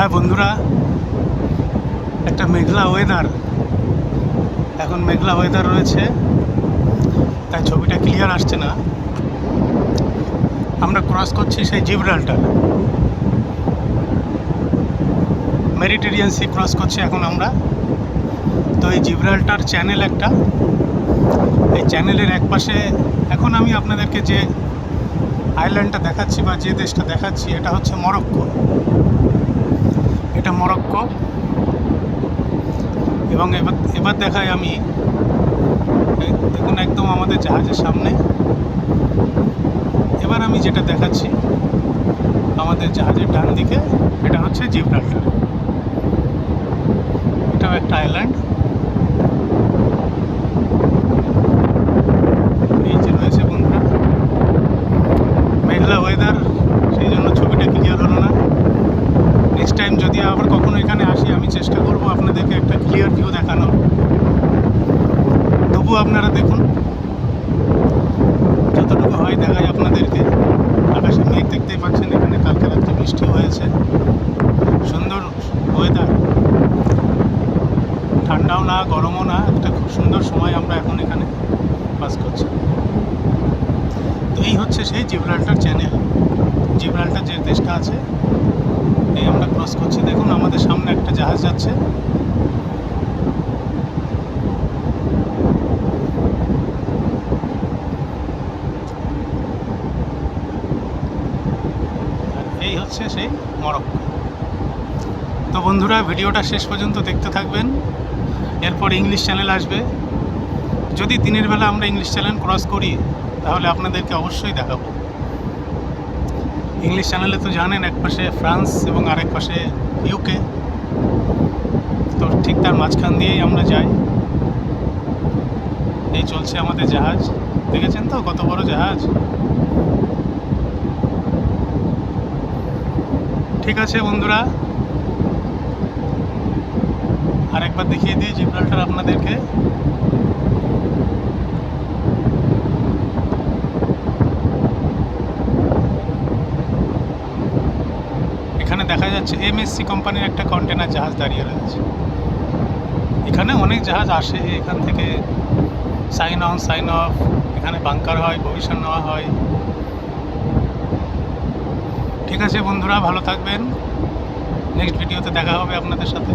হ্যাঁ বন্ধুরা, একটা মেঘলা ওয়েদার, এখন মেঘলা ওয়েদার রয়েছে, তাই ছবিটা ক্লিয়ার আসছে না। আমরা ক্রস করছি সেই জিব্রাল্টার, মেডিটেরিয়ান সি ক্রস করছি এখন আমরা। তো এই জিব্রাল্টার চ্যানেল একটা, এই চ্যানেলের একপাশে এখন আমি আপনাদেরকে যে আইল্যান্ডটা দেখাচ্ছি বা যে দেশটা দেখাচ্ছি, এটা হচ্ছে মরক্কো। এটা মরক্কো। এবং এবার দেখাই আমি, দেখুন একদম আমাদের জাহাজের সামনে। এবার আমি যেটা দেখাচ্ছি আমাদের জাহাজের ডান দিকে, এটা হচ্ছে জিব্রাল্টার। এটাও একটা আইল্যান্ড। এই যে রয়েছে বন্ধুরা, মেঘলা ওয়েদার, সেই জন্য ছবিটা ক্লিয়ার হলো না। নেক্সট টাইম যদি আবার কখনো এখানে আসি, আমি চেষ্টা করব আপনাদেরকে একটা ক্লিয়ার ভিউ দেখানোর। তবুও আপনারা দেখুন, যতটুকু হয় দেখায় আপনাদেরকে। আকাশে মেঘ দেখতেই পাচ্ছেন, এখানে কালকে রাত্রে বৃষ্টি হয়েছে। সুন্দর ওয়েদার, ঠান্ডাও না গরমও না, একটা খুব সুন্দর সময় আমরা এখন এখানে পাস করছি। তো এই হচ্ছে সেই জিব্রাল্টার চ্যানেল। জিব্রাল্টার যে দেশটা আছে, এই আমরা ক্রস করছি। দেখুন আমাদের সামনে একটা জাহাজ যাচ্ছে। এই হচ্ছে সেই মরক্কো। তো বন্ধুরা, ভিডিওটা শেষ পর্যন্ত দেখতে থাকবেন। এরপর ইংলিশ চ্যানেল আসবে। যদি দিনের বেলা আমরা ইংলিশ চ্যানেল ক্রস করি, তাহলে আপনাদেরকে অবশ্যই দেখাবো। ইংলিশ চ্যানেলে তো জানেন, এক পাশে ফ্রান্স এবং আরেক পাশে ইউকে। তো ঠিক তার মাঝখান দিয়েই আমরা যাই। এই চলছে আমাদের জাহাজ, দেখেছেন তো কত বড় জাহাজ। ঠিক আছে বন্ধুরা, আরেকবার দেখিয়ে দিই জিব্রাল্টার আপনাদেরকে। এখানে দেখা যাচ্ছে এমএসসি কোম্পানির একটা কন্টেনার জাহাজ দাঁড়িয়ে রয়েছে। এখানে অনেক জাহাজ আসে, এখান থেকে সাইন অন সাইন অফ, এখানে বাংকার হয়, প্রভিশন নেওয়া হয়। ঠিক আছে বন্ধুরা, ভালো থাকবেন। নেক্সট ভিডিওতে দেখা হবে আপনাদের সাথে।